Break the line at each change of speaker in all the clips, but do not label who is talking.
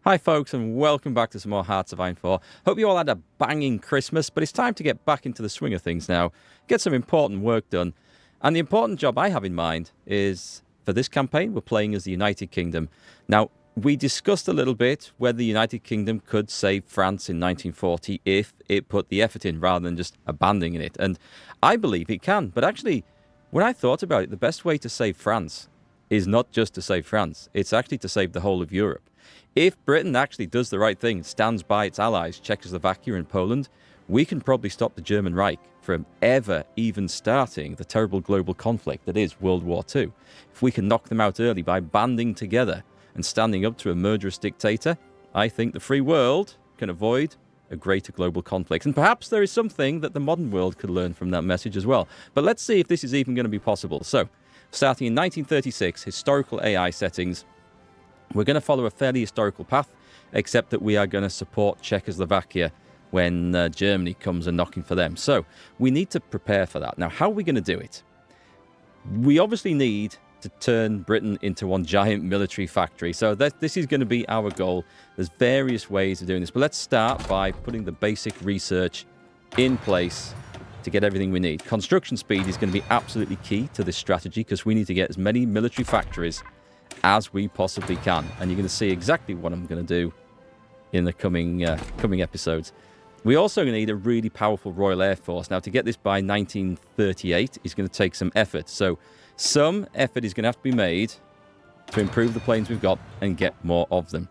Hi folks, and welcome back to some more Hearts of Iron 4. Hope you all had a banging Christmas, but it's time to get back into the swing of things now, get some important work done. And the important job I have in mind is, for this campaign, we're playing as the United Kingdom. Now, we discussed a little bit whether the United Kingdom could save France in 1940 if it put the effort in rather than just abandoning it. And I believe it can, but actually, when I thought about it, the best way to save France is not just to save France, it's actually to save the whole of Europe. If Britain actually does the right thing, stands by its allies, Czechoslovakia and Poland, we can probably stop the German Reich from ever even starting the terrible global conflict that is World War II. If we can knock them out early by banding together and standing up to a murderous dictator, I think the free world can avoid a greater global conflict. And perhaps there is something that the modern world could learn from that message as well. But let's see if this is even going to be possible. So, starting in 1936, historical AI settings. We're going to follow a fairly historical path, except that we are going to support Czechoslovakia when Germany comes a knocking for them. So we need to prepare for that. Now, how are we going to do it? We obviously need to turn Britain into one giant military factory. So this is going to be our goal. There's various ways of doing this, but let's start by putting the basic research in place to get everything we need. Construction speed is going to be absolutely key to this strategy because we need to get as many military factories as we possibly can, and you're going to see exactly what I'm going to do in the coming episodes. We also need a really powerful Royal Air Force. Now, to get this by 1938 is going to take some effort. So some effort is going to have to be made to improve the planes we've got and get more of them.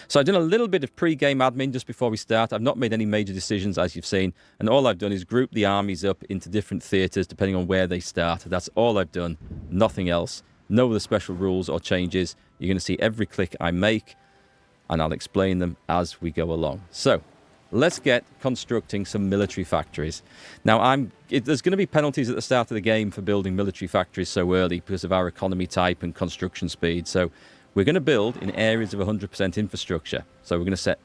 So I've done a little bit of pre-game admin just before we start. I've not made any major decisions, as you've seen, and all I've done is group the armies up into different theatres depending on where they start. That's all I've done, nothing else. No other special rules or changes. You're going to see every click I make, and I'll explain them as we go along. So, let's get constructing some military factories. Now, there's going to be penalties at the start of the game for building military factories so early because of our economy type and construction speed. So, we're going to build in areas of 100% infrastructure. So, we're going to set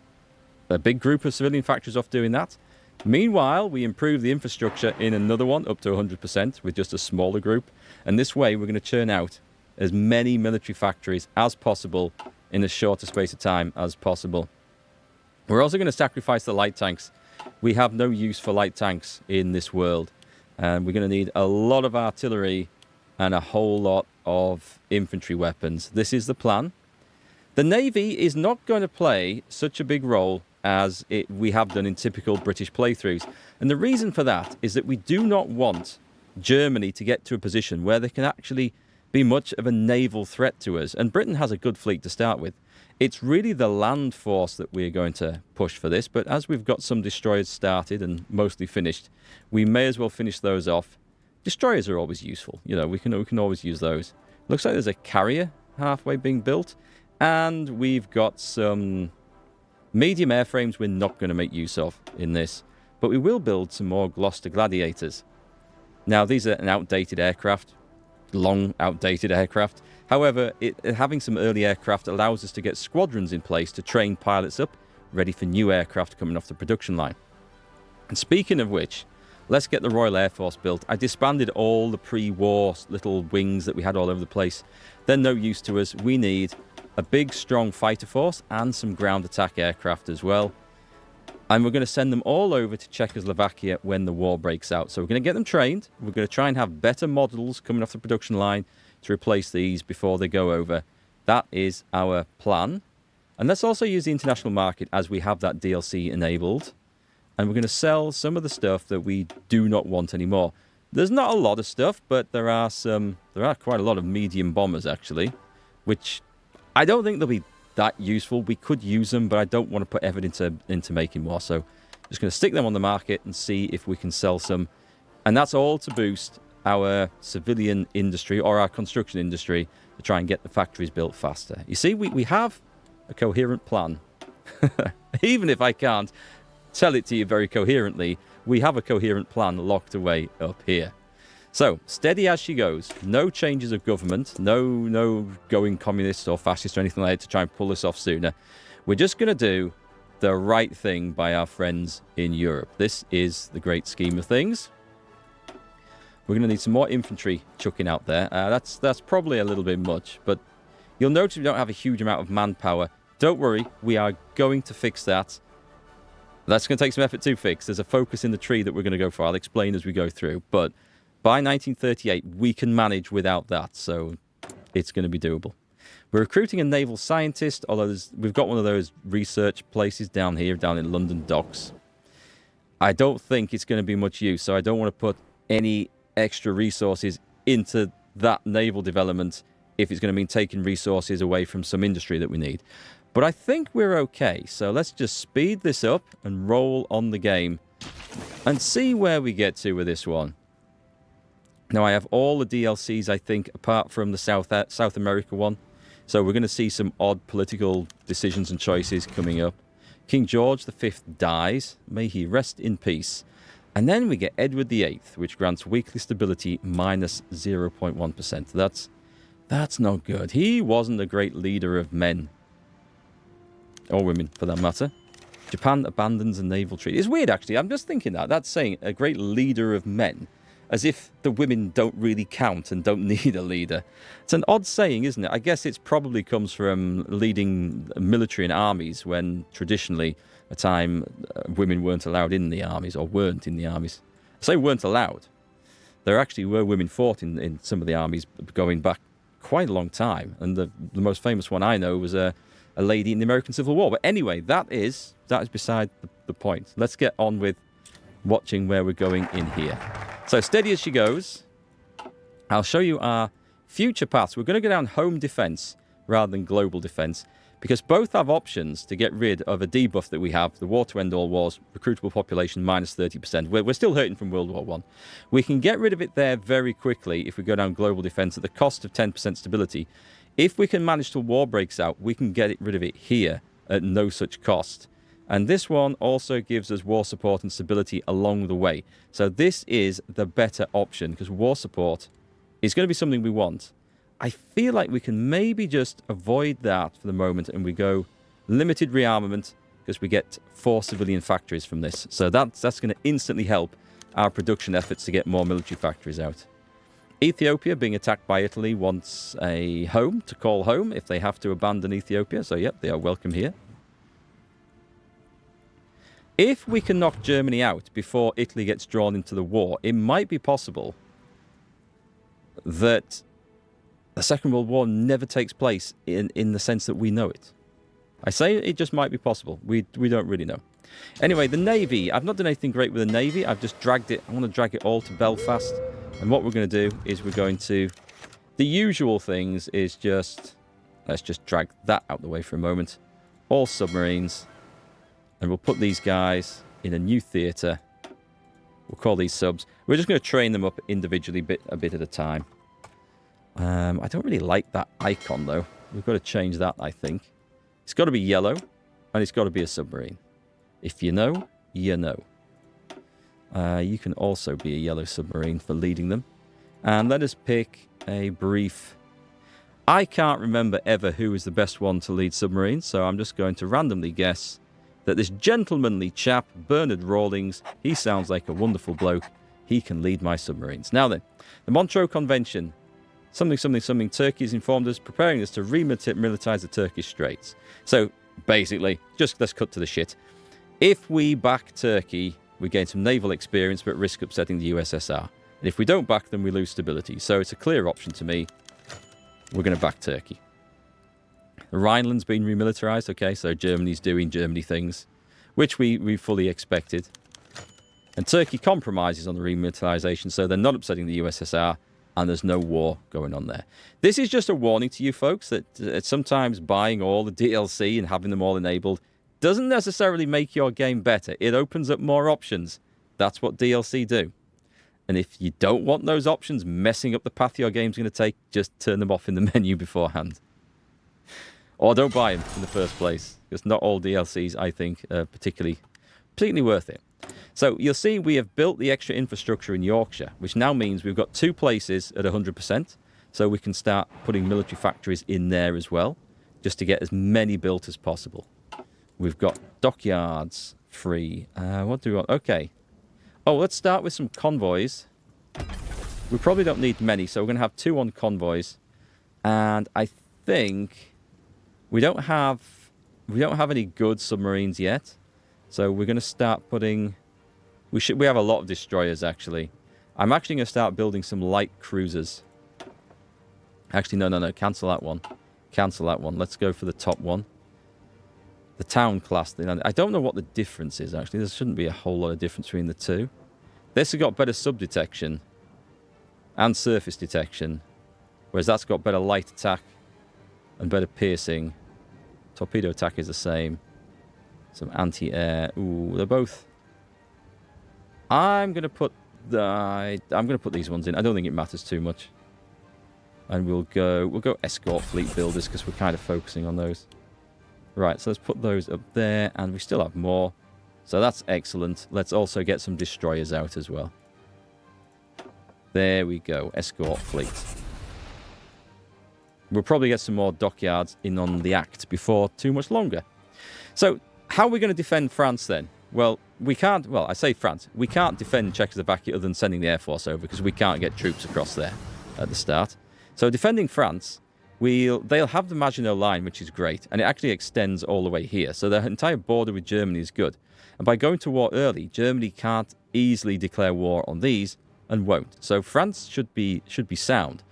a big group of civilian factories off doing that. Meanwhile, we improve the infrastructure in another one up to 100% with just a smaller group. And this way, we're going to churn out as many military factories as possible in as short a space of time as possible. We're also going to sacrifice the light tanks. We have no use for light tanks in this world. And we're going to need a lot of artillery and a whole lot of infantry weapons. This is the plan. The Navy is not going to play such a big role as we have done in typical British playthroughs. And the reason for that is that we do not want Germany to get to a position where they can actually be much of a naval threat to us. And Britain has a good fleet to start with. It's really the land force that we're going to push for this, but as we've got some destroyers started and mostly finished, we may as well finish those off. Destroyers are always useful. You know, we can always use those. Looks like there's a carrier halfway being built, and we've got some medium airframes we're not going to make use of in this, but we will build some more Gloucester Gladiators. Now, these are an outdated aircraft, long outdated aircraft. However, having some early aircraft allows us to get squadrons in place to train pilots up, ready for new aircraft coming off the production line. And speaking of which, let's get the Royal Air Force built. I disbanded all the pre-war little wings that we had all over the place. They're no use to us. We need a big, strong fighter force and some ground attack aircraft as well. And we're going to send them all over to Czechoslovakia when the war breaks out. So we're going to get them trained. We're going to try and have better models coming off the production line to replace these before they go over. That is our plan. And let's also use the international market as we have that DLC enabled. And we're going to sell some of the stuff that we do not want anymore. There's not a lot of stuff, but there are quite a lot of medium bombers actually, which I don't think they'll be that useful. We could use them, but I don't want to put effort into making more. So just going to stick them on the market and see if we can sell some. And that's all to boost our civilian industry or our construction industry to try and get the factories built faster. You see, we have a coherent plan. Even if I can't tell it to you very coherently, we have a coherent plan locked away up here. So, steady as she goes. No changes of government. No going communist or fascist or anything like that to try and pull us off sooner. We're just going to do the right thing by our friends in Europe. This is the great scheme of things. We're going to need some more infantry chucking out there. That's probably a little bit much, but you'll notice we don't have a huge amount of manpower Don't worry, we are going to fix that. That's going to take some effort to fix. There's a focus in the tree that we're going to go for. I'll explain as we go through. But by 1938, we can manage without that. So it's going to be doable. We're recruiting a naval scientist, although we've got one of those research places down here, down in London Docks. I don't think it's going to be much use, so I don't want to put any extra resources into that naval development if it's going to mean taking resources away from some industry that we need. But I think we're okay, so let's just speed this up and roll on the game and see where we get to with this one. Now, I have all the DLCs, I think, apart from the South America one. So we're going to see some odd political decisions and choices coming up. King George V dies. May he rest in peace. And then we get Edward VIII, which grants weekly stability minus 0.1%. That's not good. He wasn't a great leader of men. Or women, for that matter. Japan abandons a naval treaty. It's weird, actually. I'm just thinking that. That's saying a great leader of men. As if the women don't really count and don't need a leader. It's an odd saying, isn't it? I guess it probably comes from leading military and armies when traditionally a time women weren't allowed in the armies or weren't in the armies. I say weren't allowed. There actually were women fought in some of the armies going back quite a long time. And the most famous one I know was a lady in the American Civil War. But anyway, that is beside the point. Let's get on with watching where we're going in here. So steady as she goes. I'll show you our future paths. We're going to go down home defense rather than global defense because both have options to get rid of a debuff that we have, the war to end all wars, recruitable population minus 30%. We're still hurting from World War I. We can get rid of it there very quickly if we go down global defense at the cost of 10% stability. If we can manage till war breaks out, we can get rid of it here at no such cost. And this one also gives us war support and stability along the way. So this is the better option because war support is going to be something we want. I feel like we can maybe just avoid that for the moment and we go limited rearmament because we get 4 civilian factories from this. So that's going to instantly help our production efforts to get more military factories out. Ethiopia, being attacked by Italy, wants a home to call home if they have to abandon Ethiopia. So, yep, they are welcome here. If we can knock Germany out before Italy gets drawn into the war, it might be possible that the Second World War never takes place in the sense that we know it. I say it just might be possible. We don't really know. Anyway, the Navy. I've not done anything great with the Navy. I've just dragged it. I want to drag it all to Belfast. And what we're going to do is we're going to... The usual things is just... Let's just drag that out the way for a moment. All submarines. And we'll put these guys in a new theatre. We'll call these subs. We're just going to train them up individually, a bit at a time. I don't really like that icon, though. We've got to change that, I think. It's got to be yellow, and it's got to be a submarine. If you know, you know. You can also be a yellow submarine for leading them. And let us pick a brief... I can't remember ever who is the best one to lead submarines, so I'm just going to randomly guess that this gentlemanly chap, Bernard Rawlings, he sounds like a wonderful bloke. He can lead my submarines. Now then, the Montreux Convention. Something. Turkey has informed us, preparing us to remilitarize the Turkish Straits. So, basically, just let's cut to the shit. If we back Turkey, we gain some naval experience, but risk upsetting the USSR. And if we don't back them, we lose stability. So it's a clear option to me. We're going to back Turkey. The Rhineland's been remilitarized. Okay, so Germany's doing Germany things, which we fully expected. And Turkey compromises on the remilitarization, so they're not upsetting the USSR, and there's no war going on there. This is just a warning to you folks that sometimes buying all the DLC and having them all enabled doesn't necessarily make your game better. It opens up more options. That's what DLC do. And if you don't want those options messing up the path your game's going to take, just turn them off in the menu beforehand. Or don't buy them in the first place, because not all DLCs, I think, are particularly worth it. So you'll see we have built the extra infrastructure in Yorkshire, which now means we've got 2 places at 100%, so we can start putting military factories in there as well, just to get as many built as possible. We've got dockyards free. What do we want? Okay. Oh, let's start with some convoys. We probably don't need many, so we're going to have 2 on convoys. And I think we don't have we don't have any good submarines yet. So we're going to start putting... We have a lot of destroyers, actually. I'm actually going to start building some light cruisers. Actually, no. Cancel that one. Cancel that one. Let's go for the top one. The town class. I don't know what the difference is, actually. There shouldn't be a whole lot of difference between the two. This has got better sub detection and surface detection, whereas that's got better light attack and better piercing. Torpedo attack is the same. Some anti-air. Ooh, they're both... I'm gonna put these ones in. I don't think it matters too much. And we'll go escort fleet builders because we're kind of focusing on those. Right, so let's put those up there, and we still have more. So that's excellent. Let's also get some destroyers out as well. There we go, escort fleet. We'll probably get some more dockyards in on the act before too much longer. So, how are we going to defend France then? Well, we can't... Well, I say France. We can't defend Czechoslovakia other than sending the Air Force over because we can't get troops across there at the start. So defending France, they'll have the Maginot Line, which is great, and it actually extends all the way here. So their entire border with Germany is good. And by going to war early, Germany can't easily declare war on these and won't. So France should be sound.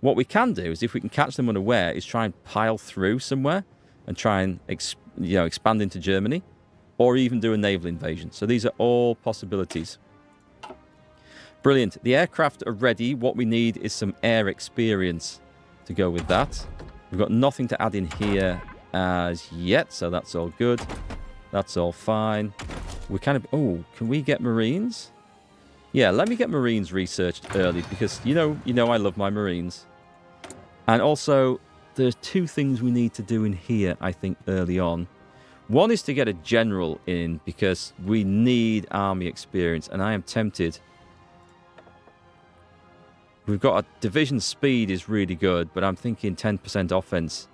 What we can do is, if we can catch them unaware, is try and pile through somewhere and try and expand into Germany, or even do a naval invasion. So these are all possibilities. Brilliant. The aircraft are ready. What we need is some air experience to go with that. We've got nothing to add in here as yet, so that's all good. That's all fine. We kind of... Oh, can we get Marines? Yeah, let me get Marines researched early because, you know I love my Marines. And also, there's two things we need to do in here, I think, early on. One is to get a general in because we need army experience, and I am tempted. We've got a division speed is really good, but I'm thinking 10% offense.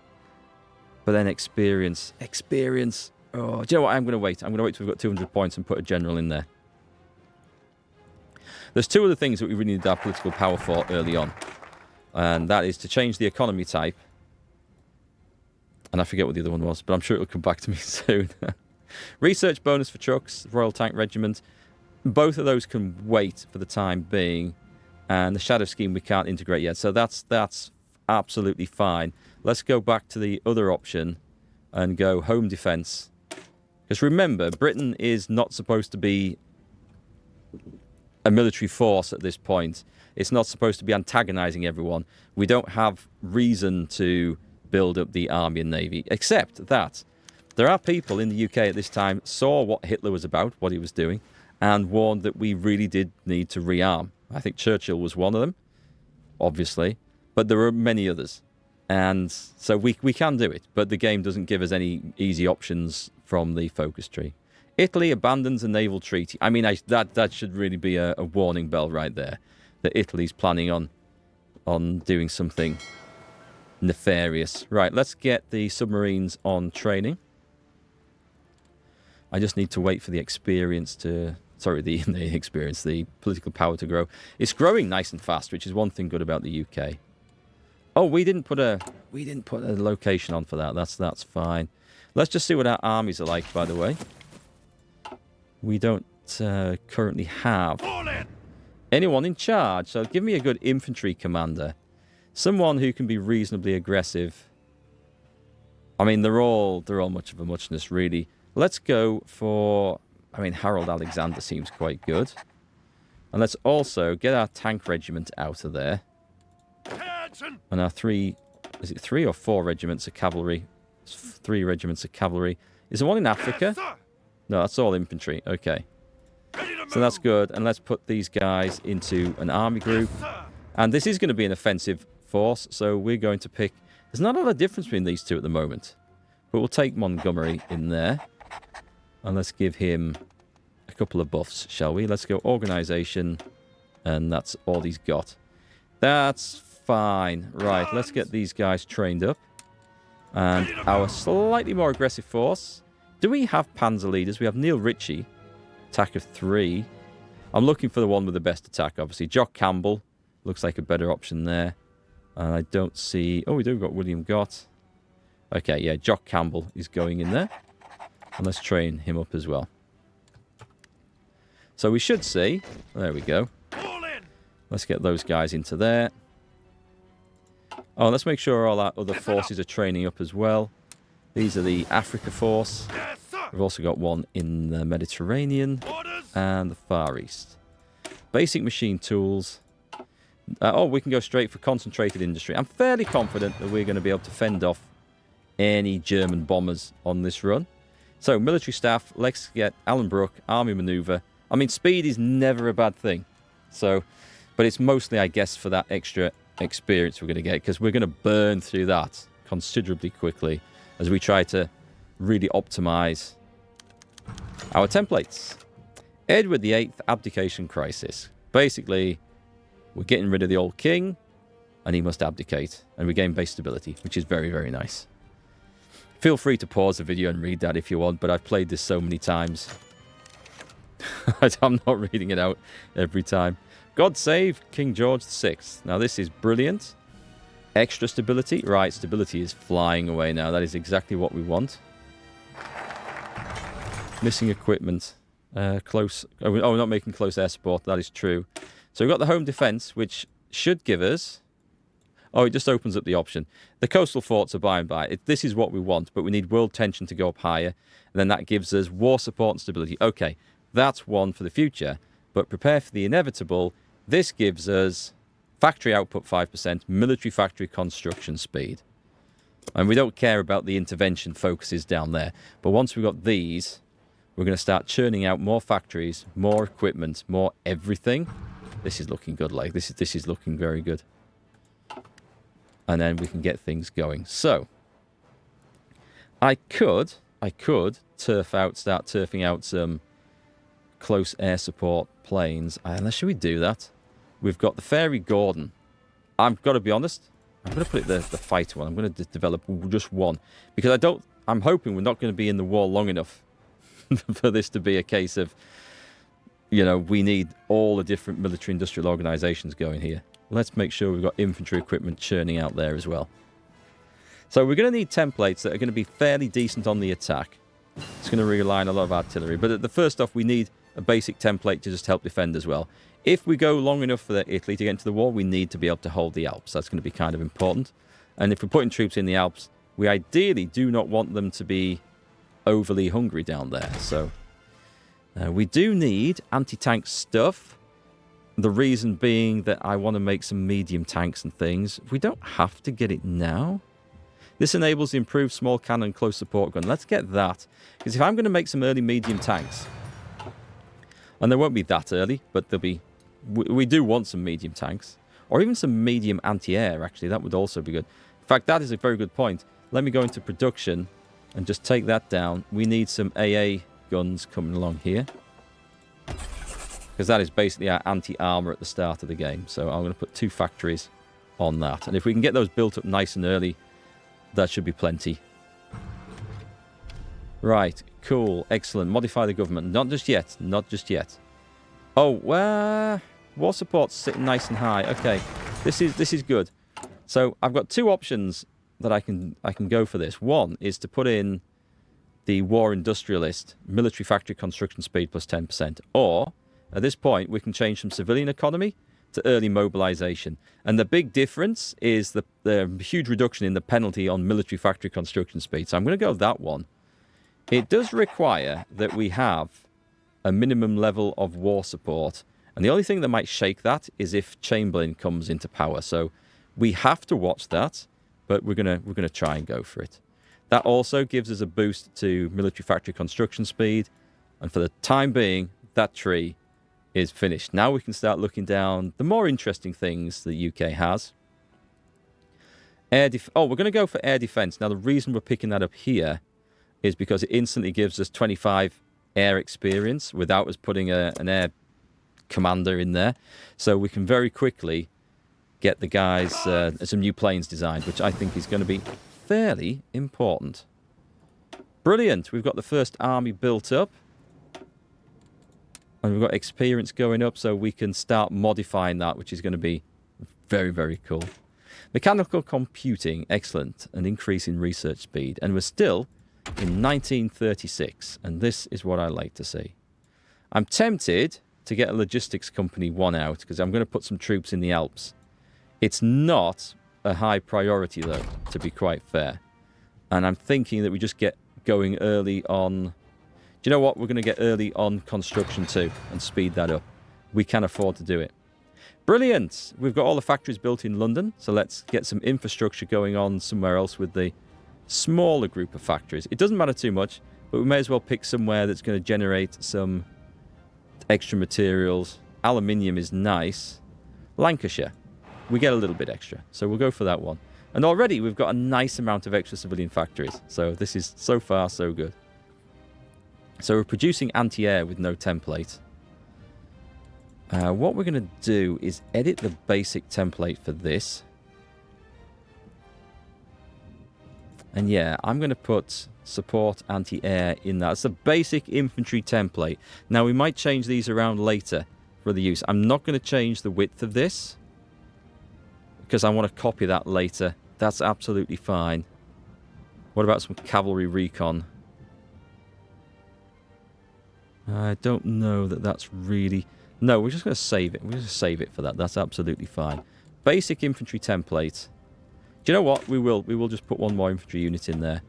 But then experience. Experience. Oh, do you know what? I'm going to wait. I'm going to wait till we've got 200 points and put a general in there. There's two other things that we really need our political power for early on. And that is to change the economy type. And I forget what the other one was, but I'm sure it'll come back to me soon. Research bonus for trucks, Royal Tank Regiment. Both of those can wait for the time being. And the Shadow Scheme we can't integrate yet. So that's absolutely fine. Let's go back to the other option and go home defense. Because remember, Britain is not supposed to be a military force at this point. It's not supposed to be antagonizing everyone. We don't have reason to build up the army and navy, except that there are people in the UK at this time saw what Hitler was about, what he was doing, and warned that we really did need to rearm. I think Churchill was one of them, obviously, but there are many others. And so we can do it, but the game doesn't give us any easy options from the focus tree. Italy abandons a naval treaty. I mean, that should really be a warning bell right there, that Italy's planning on doing something nefarious. Right, let's get the submarines on training. I just need to wait for the experience to... Sorry, the experience, the political power to grow. It's growing nice and fast, which is one thing good about the UK. Oh, we didn't put a location on for that. That's fine. Let's just see what our armies are like, by the way. We don't currently have anyone in charge, so give me a good infantry commander. Someone who can be reasonably aggressive. I mean, they're all much of a muchness, really. Let's go for... I mean, Harold Alexander seems quite good. And let's also get our tank regiment out of there. And our three... Is it 3 or 4 regiments of cavalry? 3 regiments of cavalry. Is there one in Africa? No, that's all infantry. Okay. So that's good. And let's put these guys into an army group. And this is going to be an offensive force, so we're going to pick... There's not a lot of difference between these two at the moment. But we'll take Montgomery in there. And let's give him a couple of buffs, shall we? Let's go organisation. And that's all he's got. That's fine. Right, let's get these guys trained up. And our slightly more aggressive force. Do we have panzer leaders? We have Neil Ritchie. Attack of 3. I'm looking for the one with the best attack, obviously. Jock Campbell. Looks like a better option there. And I don't see... Oh, we do got William Gott. Okay, yeah, Jock Campbell is going in there. And let's train him up as well. So we should see... There we go. Let's get those guys into there. Oh, let's make sure all our other forces are training up as well. These are the Africa force. We've also got one in the Mediterranean and the Far East. Basic machine tools. Oh, we can go straight for concentrated industry. I'm fairly confident that we're going to be able to fend off any German bombers on this run. So, military staff, let's get Alan Brooke, army maneuver. I mean, speed is never a bad thing. So, but it's mostly, I guess, for that extra experience we're going to get, because we're going to burn through that considerably quickly as we try to really optimize our templates. Edward VIII abdication crisis. Basically, we're getting rid of the old king, and he must abdicate, and regain base stability, which is very, very nice. Feel free to pause the video and read that if you want, but I've played this so many times. I'm not reading it out every time. God save King George VI. Now, this is brilliant. Extra stability. Right, stability is flying away now. That is exactly what we want. Missing equipment. Close. Oh, we're not making close air support. That is true. So we've got the home defense, which should give us... Oh, it just opens up the option. The coastal forts are by and by. This is what we want, but we need world tension to go up higher. And then that gives us war support and stability. Okay, that's one for the future. But prepare for the inevitable. This gives us factory output 5%, military factory construction speed. And we don't care about the intervention focuses down there. But once we've got these, we're going to start churning out more factories, more equipment, more everything. This is looking good, like this is looking very good. And then we can get things going. So I could start turfing out some close air support planes. Should we do that? We've got the Fairy Gordon. I've got to be honest. I'm going to put it the fighter one. I'm going to develop just one because I'm hoping we're not going to be in the war long enough for this to be a case of, you know, we need all the different military industrial organizations going here. Let's make sure we've got infantry equipment churning out there as well. So we're going to need templates that are going to be fairly decent on the attack. It's going to rely on a lot of artillery. But the first off, we need a basic template to just help defend as well. If we go long enough for Italy to get into the war, we need to be able to hold the Alps. That's going to be kind of important. And if we're putting troops in the Alps, we ideally do not want them to be overly hungry down there. So we do need anti-tank stuff. The reason being that I want to make some medium tanks and things. We don't have to get it now. This enables the improved small cannon close support gun. Let's get that. Because if I'm going to make some early medium tanks, and they won't be that early, but they'll be... We do want some medium tanks. Or even some medium anti-air, actually. That would also be good. In fact, that is a very good point. Let me go into production and just take that down. We need some AA guns coming along here. Because that is basically our anti-armor at the start of the game. So I'm going to put 2 factories on that. And if we can get those built up nice and early, that should be plenty. Right, cool, excellent. Modify the government. Not just yet, not just yet. Oh, well, war support's sitting nice and high. Okay, this is good. So I've got 2 options that I can go for this. One is to put in the war industrialist, military factory construction speed plus 10%. Or, at this point, we can change from civilian economy to early mobilization. And the big difference is the huge reduction in the penalty on military factory construction speed. So I'm going to go with that one. It does require that we have a minimum level of war support. And the only thing that might shake that is if Chamberlain comes into power. So we have to watch that, but we're gonna try and go for it. That also gives us a boost to military factory construction speed. And for the time being, that tree is finished. Now we can start looking down the more interesting things the UK has. We're going to go for air defense. Now, the reason we're picking that up here is because it instantly gives us 25 air experience without us putting an air commander in there. So we can very quickly get the guys some new planes designed, which I think is going to be fairly important. Brilliant. We've got the first army built up. And we've got experience going up, so we can start modifying that, which is going to be very, very cool. Mechanical computing, excellent. An increase in research speed. And we're still in 1936. And this is what I like to see. I'm tempted to get a logistics company 1 out because I'm going to put some troops in the Alps. It's not a high priority, though, to be quite fair. And I'm thinking that we just get going early on. Do you know what? We're going to get early on construction too and speed that up. We can afford to do it. Brilliant! We've got all the factories built in London, so let's get some infrastructure going on somewhere else with the smaller group of factories. It doesn't matter too much, but we may as well pick somewhere that's going to generate some extra materials. Aluminium is nice. Lancashire. We get a little bit extra, so we'll go for that one. And already we've got a nice amount of extra civilian factories, so this is so far so good. So we're producing anti-air with no template. What we're going to do is edit the basic template for this. And yeah, I'm going to put support anti-air in that. It's the basic infantry template. Now, we might change these around later for the use. I'm not going to change the width of this because I want to copy that later. That's absolutely fine. What about some cavalry recon? I don't know that that's really... No, we're just going to save it. We're going to save it for that. That's absolutely fine. Basic infantry template. Do you know what? We will just put one more infantry unit in there.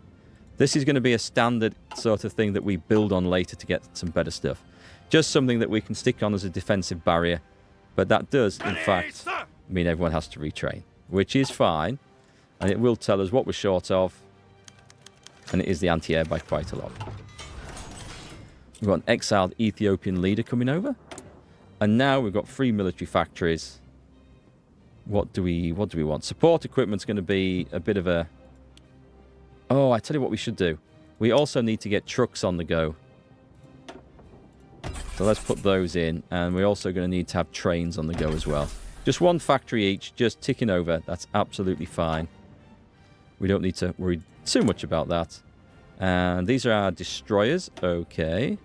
This is going to be a standard sort of thing that we build on later to get some better stuff. Just something that we can stick on as a defensive barrier. But that does, in fact, mean everyone has to retrain, which is fine. And it will tell us what we're short of. And it is the anti-air by quite a lot. We've got an exiled Ethiopian leader coming over. And now we've got 3 military factories. What do we want? Support equipment's going to be a bit of a... Oh, I tell you what we should do. We also need to get trucks on the go. So let's put those in. And we're also going to need to have trains on the go as well. Just 1 factory each, just ticking over. That's absolutely fine. We don't need to worry too much about that. And these are our destroyers. Okay.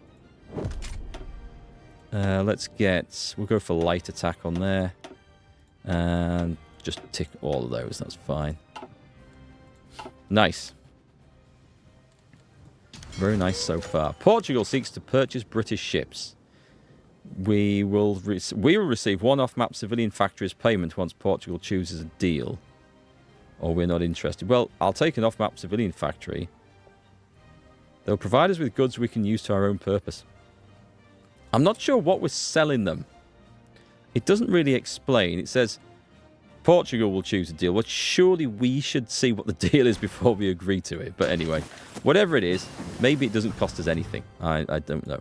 We'll go for light attack on there. And just tick all of those. That's fine. Nice. Very nice so far. Portugal seeks to purchase British ships. We will receive 1 off-map civilian factories payment once Portugal chooses a deal. Or we're not interested. Well, I'll take an off-map civilian factory. They'll provide us with goods we can use to our own purpose. I'm not sure what we're selling them. It doesn't really explain. It says Portugal will choose a deal. Well, surely we should see what the deal is before we agree to it. But anyway, whatever it is, maybe it doesn't cost us anything. I don't know.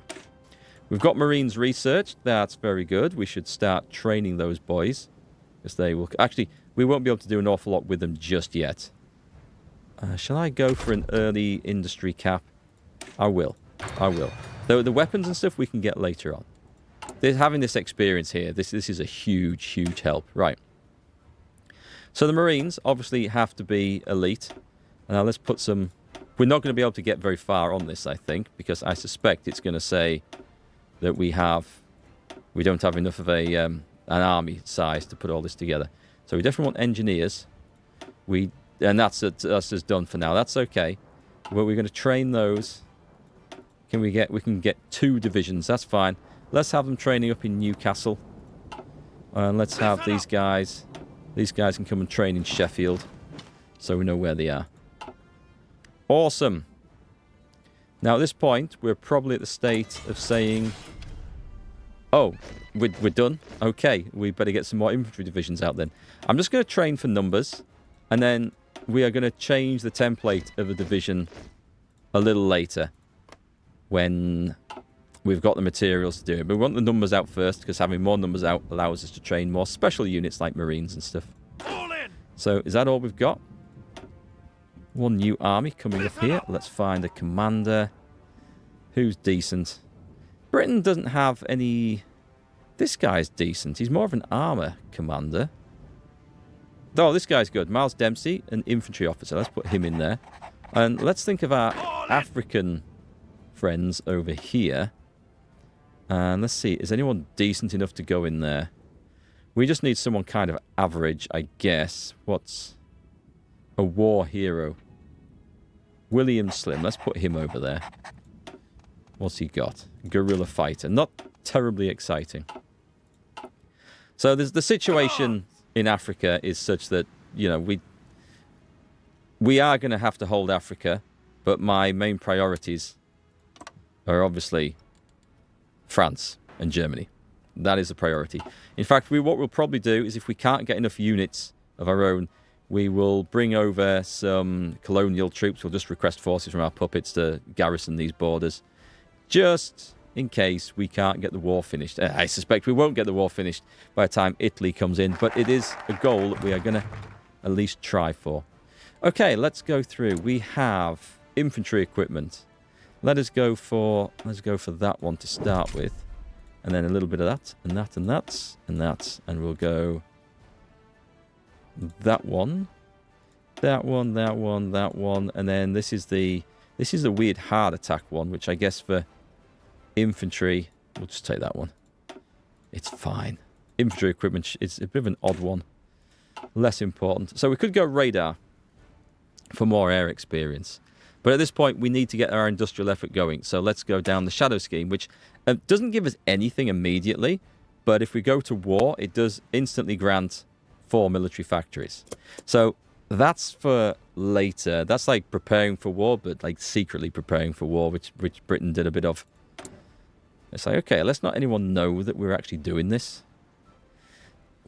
We've got Marines research. That's very good. We should start training those boys. Because they will... Actually, we won't be able to do an awful lot with them just yet. Shall I go for an early industry cap? I will. The weapons and stuff we can get later on. Having this experience here, this is a huge, huge help. Right. So the Marines obviously have to be elite. Now let's put some... We're not going to be able to get very far on this, I think, because I suspect it's going to say that we don't have enough of an army size to put all this together. So we definitely want engineers. And that's just done for now. That's okay. But we're going to train those. We can get 2 divisions. That's fine. Let's have them training up in Newcastle. And let's have these guys. These guys can come and train in Sheffield. So we know where they are. Awesome. Now at this point, we're probably at the state of saying... Oh, we're done? Okay, we better get some more infantry divisions out then. I'm just going to train for numbers. And then we are going to change the template of the division a little later. When we've got the materials to do it. But we want the numbers out first, because having more numbers out allows us to train more special units like Marines and stuff. So, is that all we've got? 1 new army coming up here. Let's find a commander who's decent. Britain doesn't have any... This guy's decent. He's more of an armour commander. Oh, this guy's good. Miles Dempsey, an infantry officer. Let's put him in there. And let's think of our African... friends over here. And let's see, is anyone decent enough to go in there? We just need someone kind of average, I guess. What's a war hero? William Slim. Let's put him over there. What's he got? Guerrilla fighter. Not terribly exciting. So there's the situation in Africa is such that, you know, we are going to have to hold Africa, but my main priorities are obviously France and Germany. That is a priority. In fact, what we'll probably do is if we can't get enough units of our own, we will bring over some colonial troops. We'll just request forces from our puppets to garrison these borders, just in case we can't get the war finished. I suspect we won't get the war finished by the time Italy comes in, but it is a goal that we are going to at least try for. Okay, let's go through. We have infantry equipment. Let's go for that one to start with, and then a little bit of that, and that, and that, and that, and we'll go that one, that one, that one, that one, and then this is the weird hard attack one, which I guess for infantry, we'll just take that one. It's fine. Infantry equipment, it's a bit of an odd one. Less important. So we could go radar for more air experience. But at this point, we need to get our industrial effort going. So let's go down the shadow scheme, which doesn't give us anything immediately. But if we go to war, it does instantly grant 4 military factories. So that's for later. That's like preparing for war, but like secretly preparing for war, which Britain did a bit of. It's like, okay, let's not anyone know that we're actually doing this.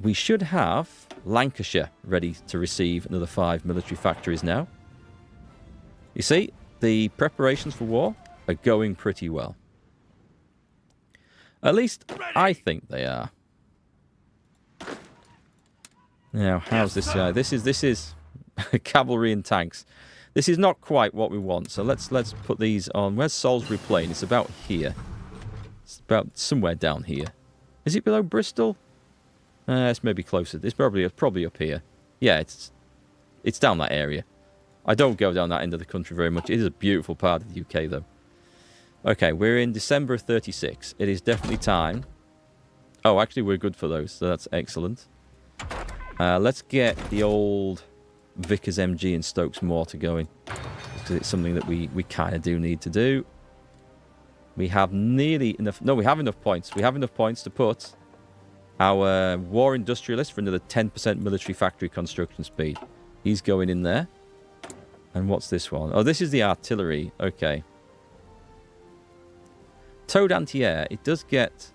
We should have Lancashire ready to receive another 5 military factories now. You see, the preparations for war are going pretty well. At least I think they are. Now, how's this guy? This is cavalry and tanks. This is not quite what we want. So let's put these on. Where's Salisbury Plain? It's about here. It's about somewhere down here. Is it below Bristol? It's maybe closer. It's probably up here. Yeah, it's down that area. I don't go down that end of the country very much. It is a beautiful part of the UK, though. Okay, we're in December of 36. It is definitely time. Oh, actually, we're good for those, so that's excellent. Let's get the old Vickers MG and Stokes Mortar going, because it's something that we kind of do need to do. We have nearly enough... No, we have enough points. We have enough points to put our war industrialist for another 10% military factory construction speed. He's going in there. And what's this one? Oh, this is the artillery. Okay. Towed anti-air. It does get...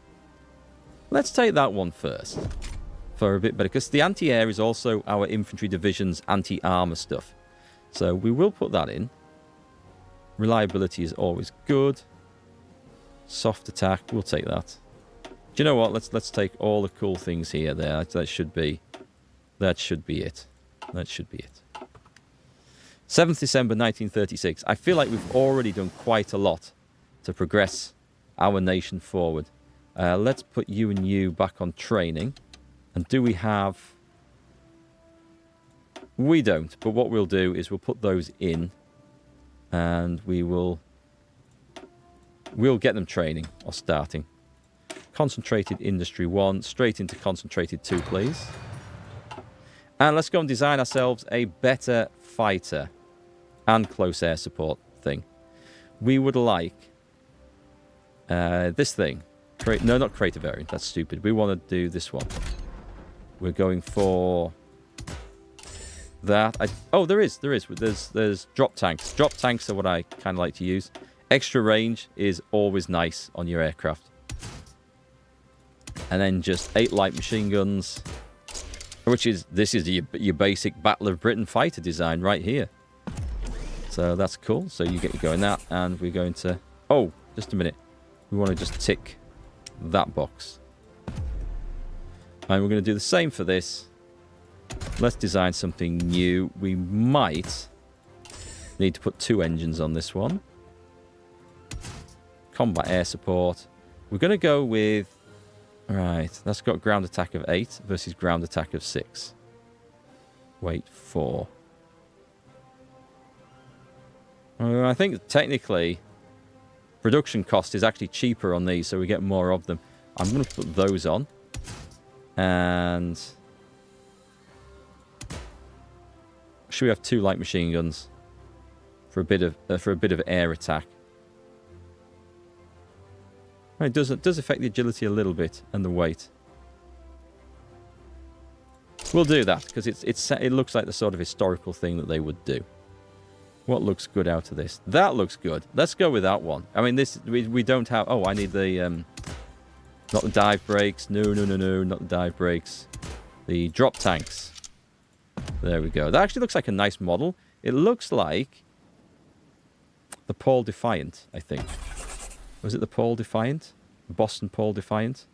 Let's take that one first. For a bit better. Because the anti-air is also our infantry division's anti-armor stuff. So we will put that in. Reliability is always good. Soft attack. We'll take that. Do you know what? Let's take all the cool things here. That should be it. That should be it. 7th December 1936. I feel like we've already done quite a lot to progress our nation forward. Let's put you and you back on training. And do we have... We don't. But what we'll do is we'll put those in. And we'll get them training or starting. Concentrated Industry 1. Straight into Concentrated 2, please. And let's go and design ourselves a better fighter and close air support thing. We would like this thing. No, not creative variant. That's stupid. We want to do this one. We're going for that. Oh, there is. There's drop tanks. Drop tanks are what I kind of like to use. Extra range is always nice on your aircraft. And then just 8 light machine guns. This is your basic Battle of Britain fighter design right here. So that's cool. So you get going that, and we're going to... Oh, just a minute. We want to just tick that box. And we're going to do the same for this. Let's design something new. We might need to put 2 engines on this one. Combat air support. We're going to go with... Right, that's got ground attack of 8 versus ground attack of 6. Weight 4. I think technically production cost is actually cheaper on these, so we get more of them. I'm going to put those on. And should we have 2 light machine guns for a bit of air attack? It does affect the agility a little bit and the weight. We'll do that because it looks like the sort of historical thing that they would do. What looks good out of this? That looks good. Let's go with that one. I mean, this we don't have. Oh, I need the not the dive brakes. No, not the dive brakes. The drop tanks. There we go. That actually looks like a nice model. It looks like the Paul Defiant, I think. Was it the Paul Defiant? Boston Paul Defiant?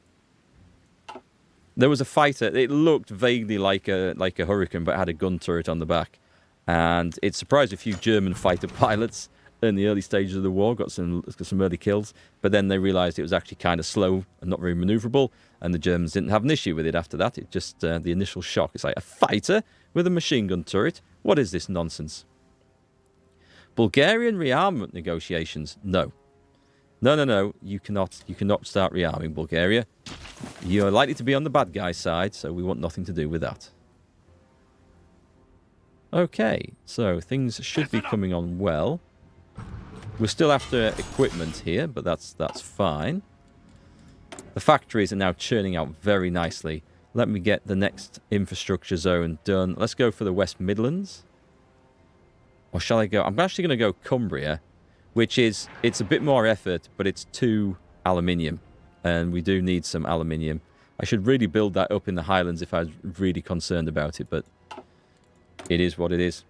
There was a fighter. It looked vaguely like a Hurricane, but had a gun turret on the back. And it surprised a few German fighter pilots in the early stages of the war. Got some early kills. But then they realized it was actually kind of slow and not very maneuverable. And the Germans didn't have an issue with it after that. It just, the initial shock. It's like a fighter with a machine gun turret. What is this nonsense? Bulgarian rearmament negotiations? No. No. You cannot start rearming Bulgaria. You're likely to be on the bad guy side, so we want nothing to do with that. Okay, so things should be coming on well. We're still after equipment here, but that's fine. The factories are now churning out very nicely. Let me get the next infrastructure zone done. Let's go for the West Midlands. Or shall I go? I'm actually going to go Cumbria, which is, it's a bit more effort, but it's 2 aluminium. And we do need some aluminium. I should really build that up in the Highlands if I was really concerned about it, but it is what it is.